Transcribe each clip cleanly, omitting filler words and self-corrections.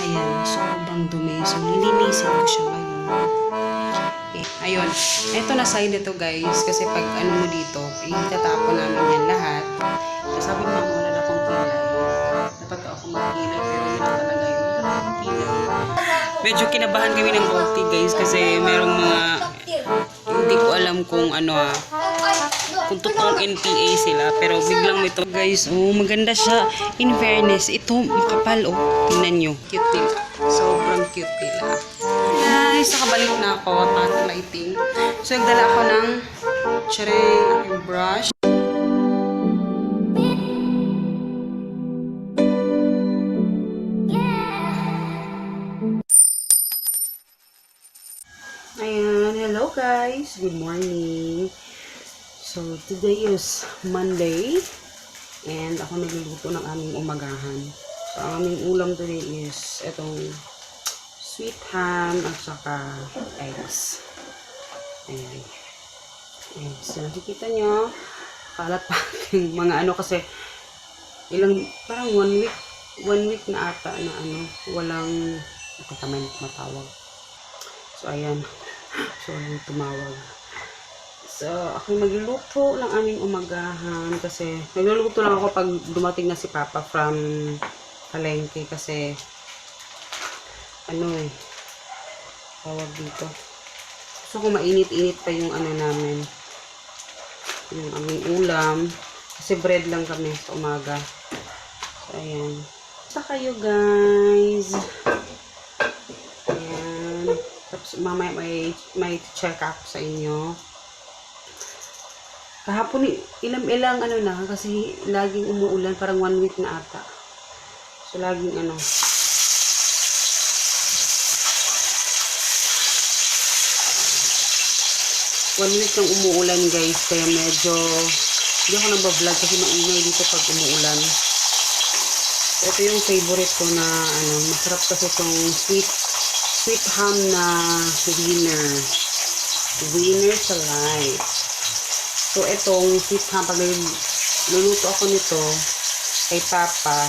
Ayan, sobrang dumi. So, lilinisin ko siya ngayon. Ayun. Ito na side ito guys. Kasi pag ano mo dito, itatapon namin yan lahat. Sabi mo, wala na akong kilay. Dapat ako magkilay. Pero yun na talaga yun. Wala na akong kilay. Medyo kinabahan kami ng Baltic guys. Kasi merong mga hindi ko alam kung ano kung totoong NPA sila. Pero biglang ito guys. Oh, maganda siya. In fairness, ito makapal oh. Tingnan nyo. Cute nila. Sobrang cute nila. Guys, nakabalik na ako. At lighting. So, nagdala ako ng aking brush. Ayan, hello guys. Good morning. So, today is Monday. And ako nagluluto ng aming umagahan. So, ang aming ulam today is itong sweet ham at saka eggs. Ayan. Ayan. So, nakikita nyo, kalat pa yung mga ano kasi parang one week na ata na walang tamay matawag. So, ayan. So, walang tumawag. So, ako magluluto ng aming umagahan kasi nagluluto lang ako pag dumating na si Papa from palengke kasi tawag dito. Gusto ko mainit-init pa yung namin. Yung aming ulam. Kasi bread lang kami sa umaga. So, ayan. Basta kayo, guys. Ayan. Tapos, mamaya may check up sa inyo. Kahapon, ilang na, kasi laging umuulan. Parang 1 week na ata. So, laging 1 week nang umuulan guys, kaya medyo hindi ako nagbablog kasi maingay dito pag umuulan. Ito yung favorite ko na masarap kasi itong sweet ham na winner sa life. So itong sweet ham, pag luluto ako nito kay Papa,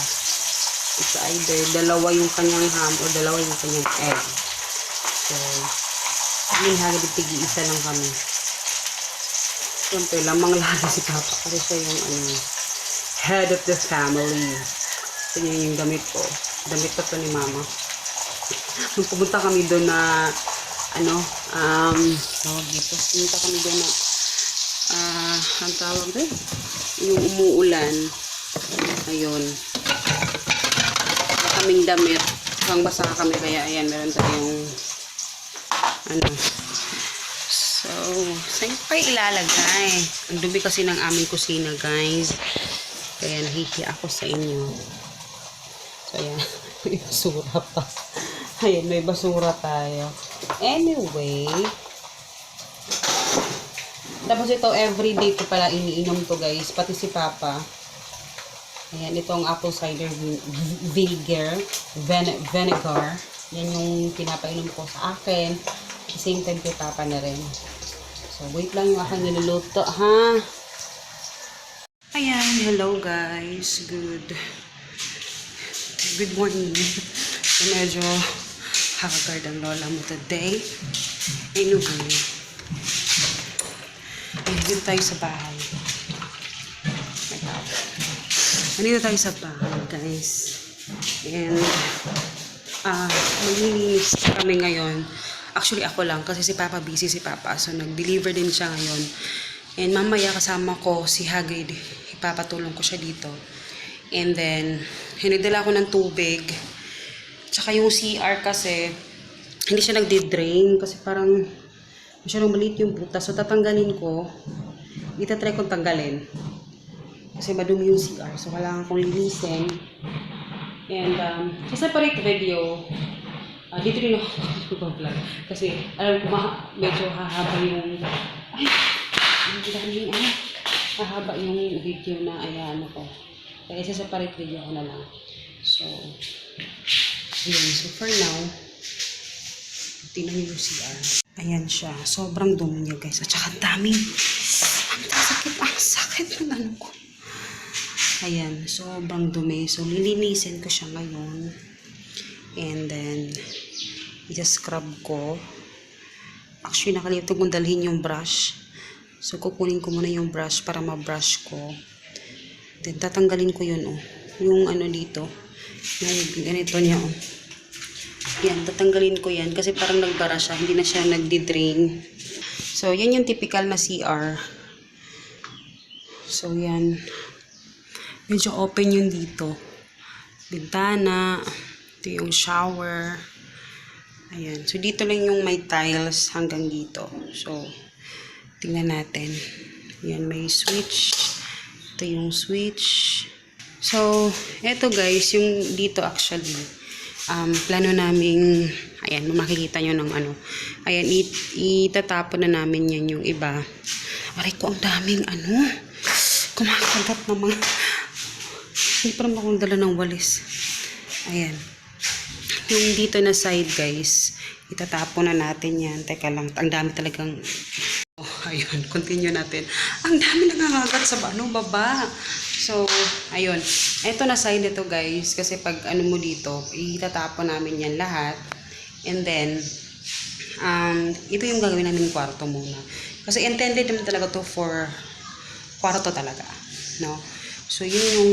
it's either dalawa yung kanyang ham o dalawa yung kanyang egg. So hagad tig-isa lang kami. Siyempre, lamang lahat si Papa kasi siya yung head of the family. Ito yung damit ko. Damit pa to ni Mama. Nung pumunta kami doon na tawag dito. Pumunta kami doon na ang tawag doon? Yung umuulan. Ayun. Kaming damit. Hanggang basa kami kaya ayan, meron tayong So, saan pa ilalagay? Ang dumi kasi ng aming kusina, guys. Kaya nahihiya ako sa inyo. So, ayan. May basura pa. Ayan, may basura tayo. Anyway. Tapos ito, everyday ko pala iniinom to, guys. Pati si Papa. Ayan, itong apple cider vinegar. Yan yung pinapainom ko sa akin. At the same time kay Papa na rin. So, wait lang yung aking niluluto, ha? Ayan, hello guys. Good morning. So, medyo haggard ang lola mo today. Anyway, dito tayo sa bahay. Nandito tayo sa bahay, guys. And, maglilinis kami ngayon. Actually, ako lang. Kasi si Papa, busy si Papa. So, nag-deliver din siya ngayon. And mamaya kasama ko si Hagrid. Ipapatulong ko siya dito. And then, hinidala ko ng tubig. Tsaka yung CR kasi, hindi siya nagdi-drain. Kasi parang, masyadong maliit yung butas. So, tatanggalin ko. Itatry kong tanggalin. Kasi madumi yung CR. So, kailangan kong linisin. And, sa separate video, dito rin ako mag-vlog. Kasi, alam ko, medyo hahaba yung, hahaba yung video na, ko. Kaya separate video ko na lang. So, yun. So, for now, tingnan niyo yung CR. Ayan siya. Sobrang dumi niya, guys. At saka daming, ang sakit ng ko. Ayan, sobrang dumi. So, lilinisin ko siya ngayon. And then, i-scrub ko. Actually, nakalimutan kong dalhin yung brush. So, kukunin ko muna yung brush para ma-brush ko. Then, tatanggalin ko yun, oh. Yung ano dito. Yung ganito niya, oh. Yan, tatanggalin ko yan kasi parang nagbara siya. Hindi na siya nagdi-drain. So, yan yung typical na CR. So, yan. Medyo open yun dito. Bintana. Ito yung shower. Ayan. So, dito lang yung may tiles hanggang dito. So, tingnan natin. Ayan, may switch. Ito yung switch. So, eto guys, yung dito actually, plano naming, ayan, makikita nyo ng ano. Ayan, itatapon na namin yan yung iba. Aray ko, ang daming ano. Kumakagat na mga, hindi pa naman akong dala ng walis. Ayan. Yung dito na side guys, itatapon na natin yan. Teka lang, ang dami talagang, ayun, continue natin. Ang dami nangangagat sa baba. So, ayun. Ito na side ito guys. Kasi pag ano mo dito, itatapon namin yan lahat. And then, ito yung gagawin namin kwarto muna. Kasi intended naman talaga to for kwarto talaga. No? So, yun yung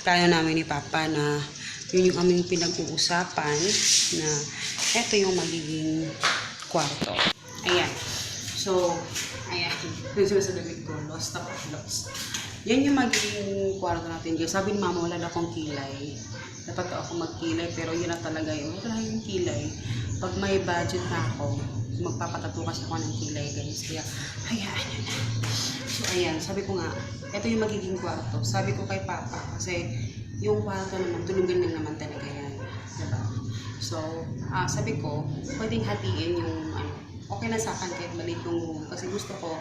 plano namin ni Papa na yun yung aming pinag-uusapan na ito yung magiging kwarto. Ayan. So, ayan. Yung sinasabi ko, lost. Yan yung magiging kwarto natin. Sabi ni Mama, wala na akong kilay. Dapat ako magkilay, pero yun na talaga yun. Wala yung kilay. Pag may budget na ako, magpapatato kasi ako ng kilay, guys. Kaya, hayaan nyo na. So, ayan. Sabi ko nga, ito yung magiging kwarto. Sabi ko kay Papa, kasi yung kwarto naman, tulugan lang naman talaga yan. Diba? So, sabi ko, pwedeng hatiin yung, okay na sa akin kahit maliit yung room. Kasi gusto ko,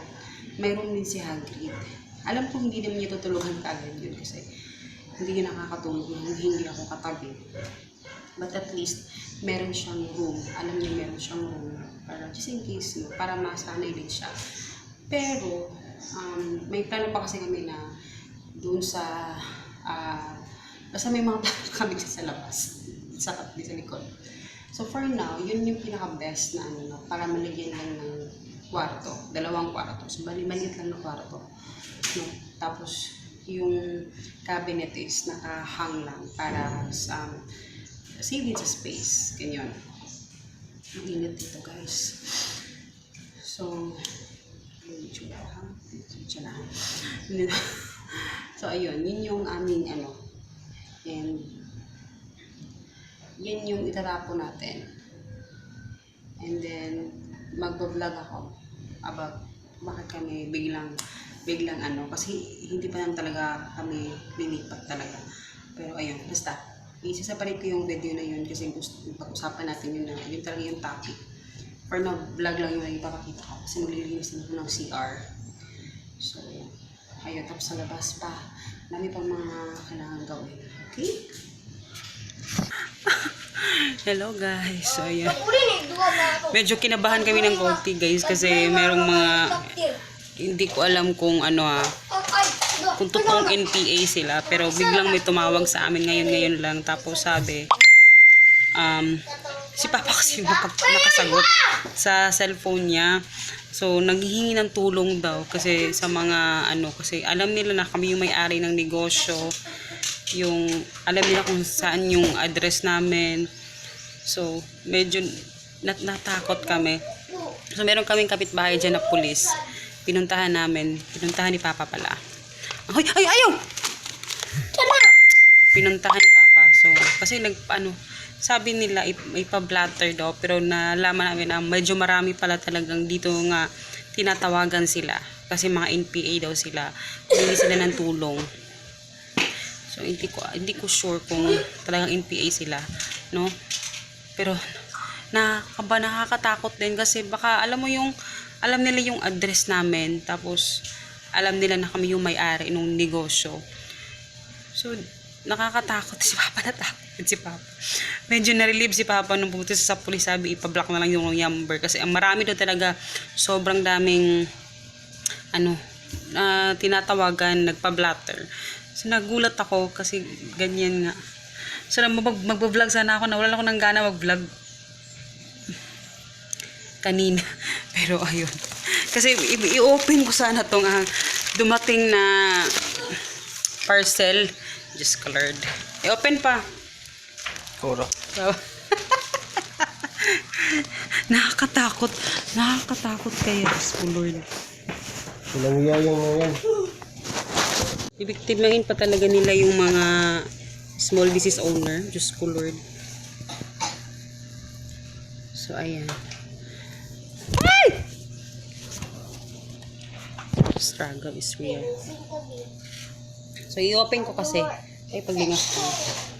may room din si Hagrid. Alam ko hindi naman niya tutulugan kagad yun kasi hindi niya nakakatulog yun, hindi ako katabi. But at least, meron siyang room. Alam niya meron siyang room. Para just in case, no, para masanay din siya. Pero, may plano pa kasi kami na doon sa, basta may mga plano kami sa labas. Sa likod. So for now, yun yung pinaka-best na ano, para malagyan lang ng kwarto. 2 kwarto. So maliit lang na kwarto. No? Tapos, yung cabinet is nakahang lang para save it sa space. Ganyan. Ang init dito, guys. So, so, ayun. Yun yung aming ano. And, yan yung itatapon natin. And then, magbablog ako about bakit kami biglang ano, kasi hindi pa naman talaga kami lilipat talaga. Pero ayun, basta, isaseparate ko yung video na yun kasi gusto pag-usapan natin yun na, yun talaga yung topic. For now, vlog lang yung ipapakita ko kasi maglilinis na ako ng CR. So, ayun, tapos sa labas pa, dami pang mga kailangan gawin. Okay? Hello guys, so ayan. Medyo kinabahan kami ng konti guys kasi merong mga hindi ko alam kung ano kung totoong NPA sila, pero biglang may tumawag sa amin ngayon lang, tapos sabi si Papa kasi nakasagot sa cellphone niya. So naghihingi ng tulong daw kasi sa mga ano, kasi alam nila na kami yung may-ari ng negosyo, yung alam nila kung saan yung address namin. So medyo natakot kami. So meron kaming kapitbahay dyan na pulis. Pinuntahan ni Papa pala. Ay, ayaw! Pinuntahan ni Papa. So, kasi sabi nila ipa-blatter daw, pero nalaman namin na medyo marami pala talagang dito nga tinatawagan sila. Kasi mga NPA daw sila. Hindi sila ng tulong. So, hindi ko sure kung talagang NPA sila, no? Pero, nakakatakot din kasi baka alam nila yung address namin, tapos alam nila na kami yung may-ari ng negosyo. So, nakakatakot si Papa, natakot si Papa. Medyo na-relieve si Papa nung pumunta sa pulis, sabi ipa-block na lang yung number kasi ang marami daw talaga, sobrang daming tinatawagan, nagpa-blatter. So, nagulat ako kasi ganyan nga. So, mag-vlog sana ako. Nawalan ako ng gana mag-vlog. Kanina. Pero, ayun. Kasi, i-open ko sana tong dumating na parcel. Just colored. I-open pa. Kuro. So, nakakatakot. Nakakatakot kaya. Lord. Ilang yayang na yan. Bibiktimahin pa talaga nila yung mga small business owner. Diyos ko, Lord. So, ayan. Ay! Struggle is real. So, i-open ko kasi. Ay, paglingas ko.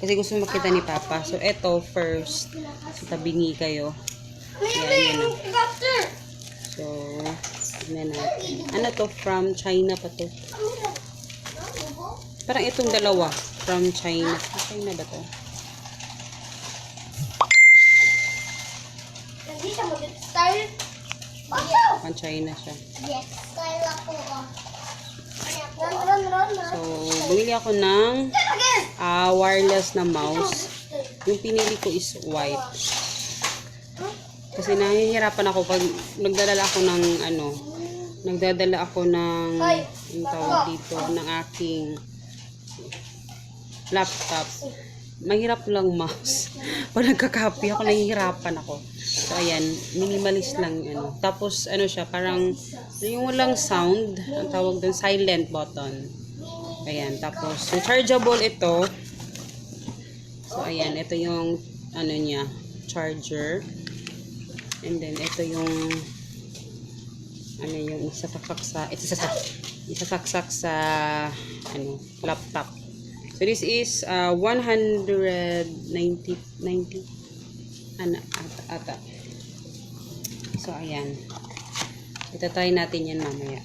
Kasi gusto makita ni Papa. So, eto first. So, tabingi kayo. Ayan, yun na. So, tignan natin. Ano to? From China pa to. Parang itong dalawa. From China. China ba to? From China siya. So, bumili ako ng wireless na mouse. Yung pinili ko is white. Kasi nahihirapan ako pag nagdadala ako ng yung tawag dito, ng aking laptop. Mahirap lang mouse. Pag nagka-copy ako, nahihirapan ako. So, ayan, minimalist lang, Tapos, siya, parang, yung walang sound, ang tawag doon, silent button. Ayan, tapos, yung chargeable ito. So, ayan, ito yung, niya, charger. And then, ito yung, yung isasaksak sa, laptop. So, this is 190 ata. So, ayan. Itatry natin yan mamaya.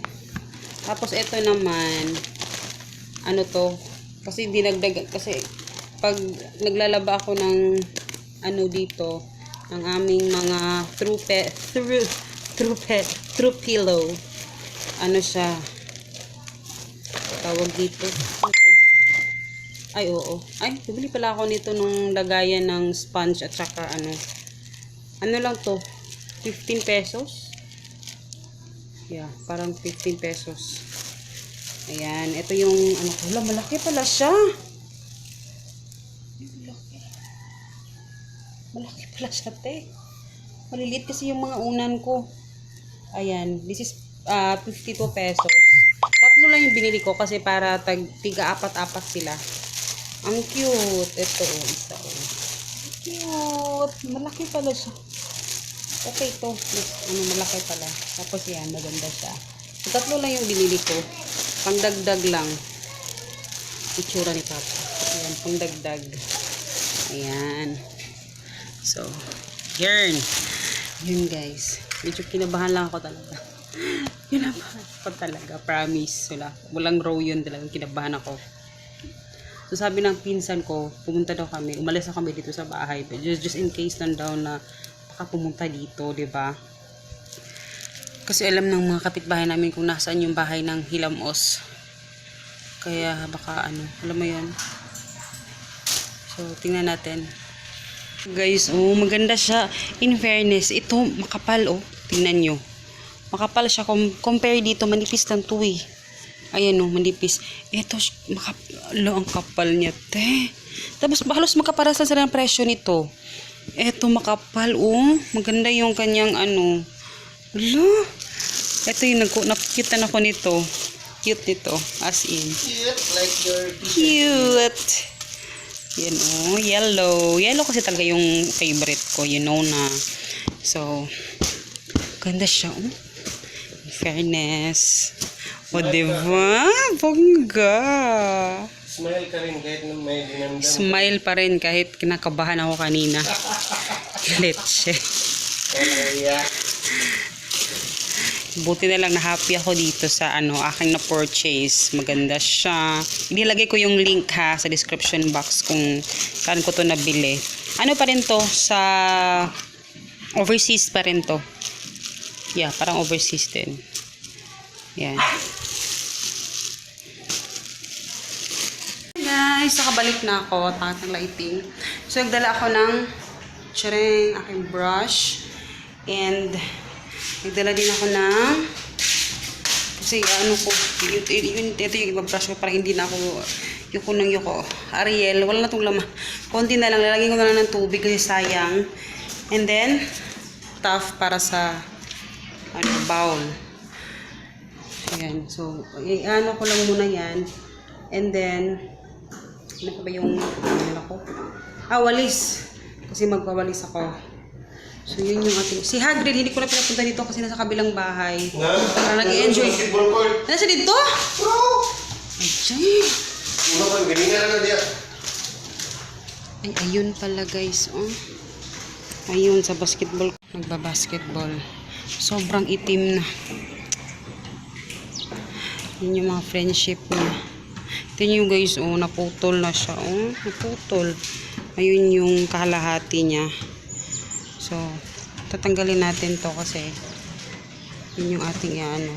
Tapos, ito naman, to? Kasi dinagdag, kasi pag naglalaba ako ng, dito, ng aming mga true pillow. Siya, tawag dito. Ay, oo. Ay, bibili pala ako nito nung lagayan ng sponge at saka ano lang to? 15 pesos? Yeah, parang 15 pesos. Ayan, ito yung malaki pala siya. Malaki pala siya, te. Maliliit kasi yung mga unan ko. Ayan, this is 52 pesos. Tatlo lang yung binili ko kasi para tiga-apat-apat sila. Ang cute. Ito, isa. Cute. Malaki pala siya. Okay to. Malaki pala. Tapos yan, maganda siya. So, tatlo lang yung binili ko. Pangdagdag lang. Itsura ni Papa. Ayan, pangdagdag. Ayan. So, yun guys. Medyo kinabahan lang ako talaga. Kinabahan ako talaga. Promise. Walang row yun talaga. Kinabahan ako. So, sabi ng pinsan ko, pumunta daw kami. Umalis na kami dito sa bahay. But just in case lang daw na baka pumunta dito, diba? Kasi alam ng mga kapitbahay namin kung nasaan yung bahay ng Hilamos. Kaya baka alam mo yun. So, tingnan natin. Guys, maganda siya. In fairness, ito makapal, tingnan nyo. Makapal siya. Compare dito, manipis lang to eh. Ayan manipis. Ito, ang kapal niya, te. Tapos, halos magkaparasan sila ng presyo nito. Ito, makapal, Maganda yung kanyang, Ito yung nakikitan ako nito. Cute nito, as in. Cute, like your Cute. Yan, yellow. Yellow kasi talaga yung favorite ko, na. So, ganda siya, In fairness. Diba? Bongga. Smile ka rin kahit may dinamdam. Smile pa rin kahit kinakabahan ako kanina. Leche. Buti na lang na happy ako dito sa aking na-purchase. Maganda siya. Inilagay ko yung link sa description box kung saan ko to nabili. Pa rin to sa overseas pa rin to. Yeah, parang overseas din. Yan. guys, nakabalik na ako. Tangat ng lighting. So, nagdala ako ng tsaring aking brush. And, nagdala din ako ng kasi ano ko, ito yung ibabrush ko para hindi na ako yuko ng yuko. Ariel, wala na itong laman. Konti na lang, lalagyan ko na lang ng tubig kasi sayang. And then, tough para sa bowl. Ayan, so, ano ko lang muna yan. And then, ano pa ba yung, walis. Kasi magpawalis ako. So, yun yung ating, si Hagrid, hindi ko na pinapunta dito kasi nasa kabilang bahay. Para nag-enjoy. Nasa dito? Bro! Ay, Una pa, ganyan na diya. ay, ayun pala guys, oh. Ayun, sa basketball, nagbabasketball. Sobrang itim na. Yun yung mga friendship niya. Tingnan nyo guys, oh, naputol na siya, oh. Naputol. Ayun yung kalahati niya. So, tatanggalin natin to kasi yun yung ating ano.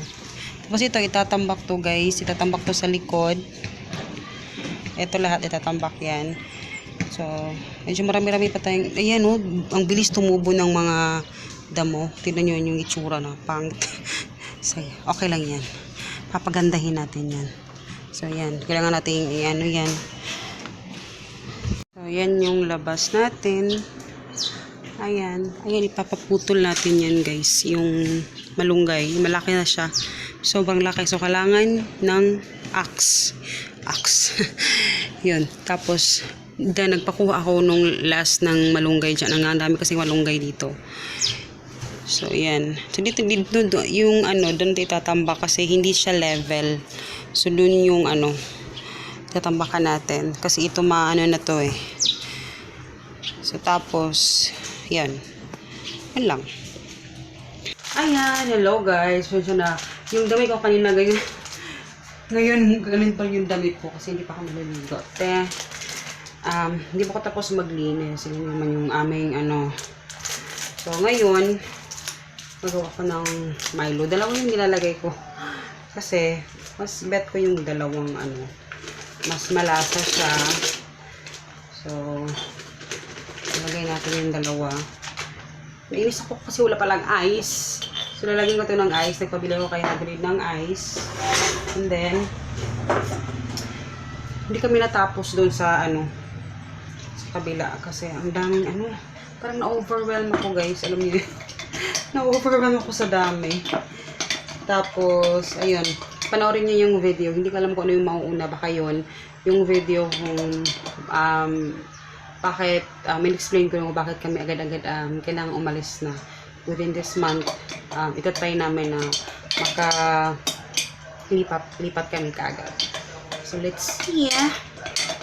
Tapos ito, itatambak to guys. Itatambak to sa likod. Ito lahat itatambak yan. So, medyo marami-rami pa tayong, ayan oh, ang bilis tumubo ng mga damo. Tignan nyo yung itsura na, pangit. So, okay lang yan. Papagandahin natin yan. So, yan. Kailangan natin i-ano yan. So, yan yung labas natin. Ayan. Ayan, ipapaputol natin yan guys. Yung malunggay. Malaki na siya. Sobrang laki. So, kailangan ng axe. Yun. Tapos, nagpakuha ako nung last ng malunggay dyan. Ang dami kasi malunggay dito. So, yan. So, dito yung ano, doon itatambak kasi hindi siya level. So, doon yung ano, tatambakan natin. Kasi ito maano na to eh. So, tapos, yan. Yan lang. Ayan, hello guys. So, na, yung damit ko kanina ganyan. Ngayon, ganun pa yung damit ko kasi hindi pa ako maliligo. Hindi pa ko tapos maglinis. Yun naman yung aming ano. So, ngayon, magawa ko ng Milo. Dalawa yung nilalagay ko. Kasi, mas bet ko yung dalawang ano. Mas malasa siya. So, ilagay natin yung dalawa. Nainis ako kasi wala palang ice. So, lalagyan ko ito ng ice. Nagpabili ko kay Hagrid ng ice. And then, hindi kami natapos doon sa ano, sa kabila. Kasi ang daming ano, parang na-overwhelm ako guys. Alam niyo yun. Na-overwhelm ako sa dami. Tapos, ayun. Panoorin niyo yung video. Hindi ko alam kung ano yung mauuna. Baka yun. Yung video kung bakit, in-explain ko nung bakit kami agad-agad kailangan umalis na within this month. Itatry namin na lipat kami kaagad. So, let's see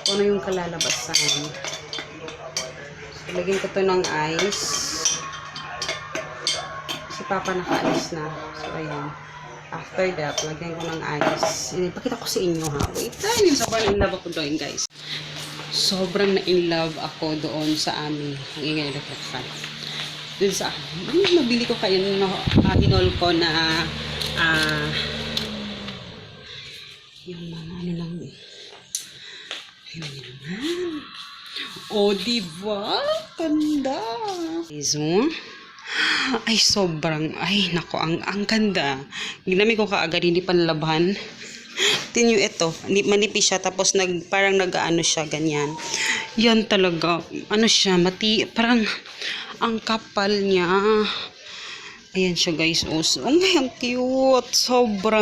kung ano yung kalalabasan. So, lagyan ko to ng ice. Si Papa nakaalis na. So, ayan. After that, lagyan ko ng ice. Ipakita ko sa inyo ha. Wait, yung sobrang in love ako doon guys. Sobrang na-in-love ako doon sa aming ang ingay electric fan. Doon sa nabili ko kayo hinol ko na yung mga ano lang ayun nyo naman. O, diba? Ganda. Ay, sobrang, ay, nako, ang ganda. Ginamit ko kaagad, hindi pa nalaban. Tingnan nyo ito, manipis siya, tapos parang nag-ano siya, ganyan. Yan talaga, ano siya, parang, ang kapal niya. Ayan siya guys, oh, ang cute, sobra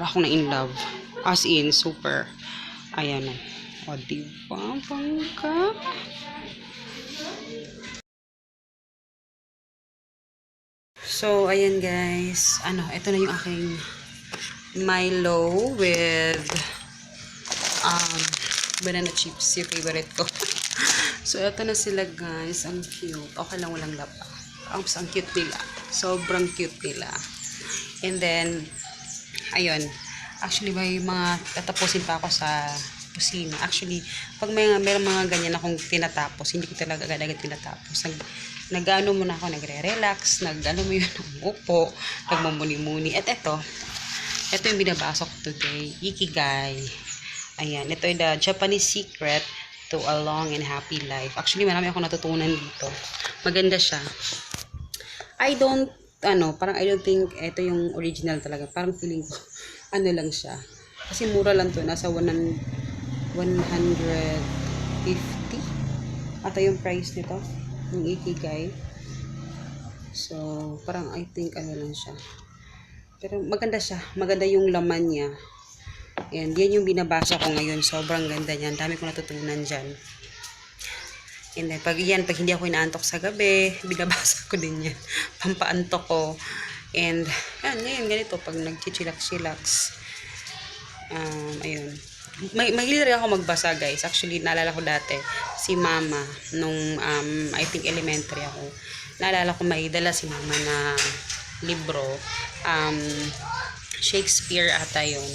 akong na in love. As in, super. Ayan o. O, diba, bangka? So, ayan guys. Ito na yung aking Milo with banana chips. Yung favorite ko. So, ito na sila guys. Ang cute. Okay lang walang lapa. Ang cute nila. Sobrang cute nila. And then, ayun. Actually, may mga tatapusin pa ako sa kusina. Actually, pag mayroong mga ganyan akong tinatapos, hindi ko talaga agad-agad tinatapos. Nag-ano muna ako, nagre-relax, nag-ano mo yun, upo, nagmumuni-muni. At ito yung binabasa ko today, Ikigai. Ayan, ito ay the Japanese secret to a long and happy life. Actually, marami ako natutunan dito. Maganda siya. Parang I don't think ito yung original talaga. Parang feeling ko, ano lang siya. Kasi mura lang to. Nasa 150 ata yung price nito. Yung Ikigai. So, parang I think ano lang siya. Pero maganda siya. Maganda yung laman niya. And yan yung binabasa ko ngayon. Sobrang ganda niyan. Dami ko natutunan dyan. And then, pag hindi ako inaantok sa gabi, binabasa ko din yan. Pampaantok ko. And, yan, ngayon ganito, pag nag-chillax, ayun. Mahilig rin ako magbasa, guys. Actually, naalala ko dati, si mama, nung, I think elementary ako, naalala ko may dala si mama na libro, Shakespeare ata yun.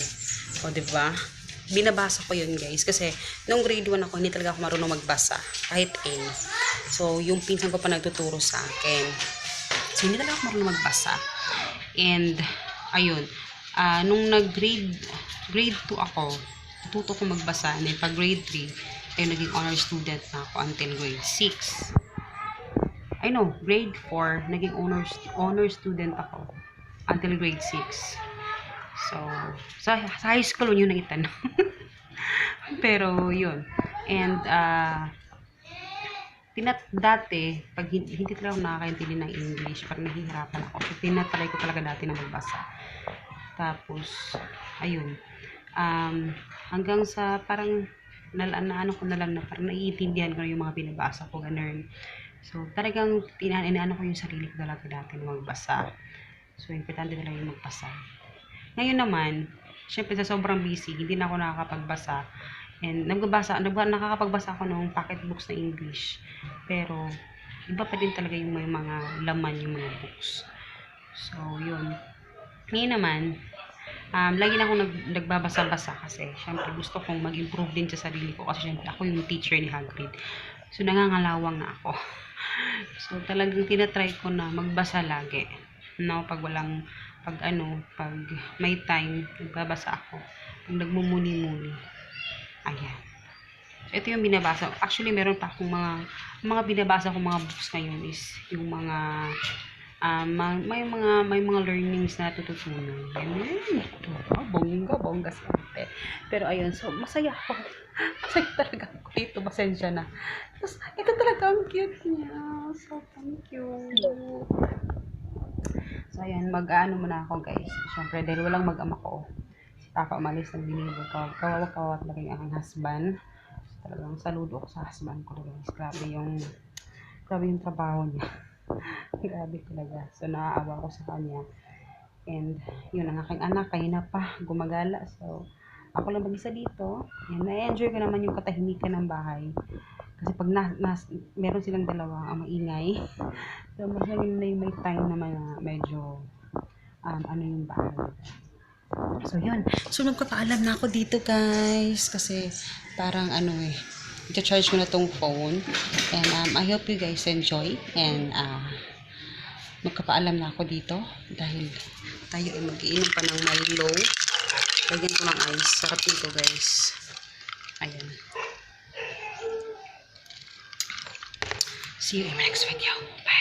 O, diba? Binabasa ko yun, guys. Kasi, nung grade 1 ako, hindi talaga ako marunong magbasa. Kahit A. So, yung pinsan ko pa nagtuturo sa akin. So, hindi talaga ako marunong magbasa. And, ayun. Nung grade 2 ako, natuto ko magbasa. And then, pag grade 3, ayun, naging honor student na ako until grade 6. Grade 4, naging honor student ako until grade 6. So, sa high school yun yung itanong. Pero, yun. And, dati, pag hindi talaga ako nakakaintindi ng English, parang nahihirapan ako. So, tinatry ko talaga dati na magbasa. Tapos, ayun. Hanggang sa parang, naano ko na lang na parang naiintindihan ko na yung mga binabasa ko, ganun. So, talagang inaano ko yung sarili ko talaga dati na magbasa. So, importante talaga yung magbasa. Ngayon naman, syempre sa sobrang busy, hindi na ako nakakapagbasa. And nakakapagbasa ako ng pocket books na English. Pero, iba pa din talaga yung may mga laman yung mga books. So, yun. Ngayon naman, lagi na ako nagbabasa-basa kasi syempre gusto kong mag-improve din sa sarili ko kasi syempre ako yung teacher ni Hagrid. So, nangangalawang na ako. So, talagang tinatry ko na magbasa lagi. No, pag may time, nagbabasa ako. Pag nagmumuni-muni. Ayan. So, ito yung binabasa. Actually, meron pa akong mga binabasa kong mga books ngayon is yung mga, may mga learnings na tututunan. Ayan. Bongga siyempre. Pero ayun, so, masaya ako. Masaya talaga ako dito. Pasensya na. Tapos, ito talaga ang cute niya. So, thank you. So, ayan, mag-ano muna ako, guys. Siyempre, dahil walang mag-ama ko. Si Papa umalis ng deliver ko. Kawawa talaga yung aking husband. So, talagang saludo ako sa husband ko, guys. Grabe yung trabaho niya. Grabe talaga. So, naaawa ko sa kanya. And, yun, ang aking anak, kanina pa, gumagala. So, ako lang mag-isa dito. And, na-enjoy ko naman yung katahimikan ng bahay. Kasi pag meron silang dalawa, maingay. So, mas naging may time naman na medyo, yung bahay. So, yun. So, magpapaalam na ako dito, guys. Kasi, parang, i-charge ko na tong phone. And, I hope you guys enjoy. And, magpapaalam na ako dito. Dahil, tayo ay mag-iinom pa ng Milo. Lagyan ko ng ice. Sarap nito, guys. Ayan. See you in my next video. Bye.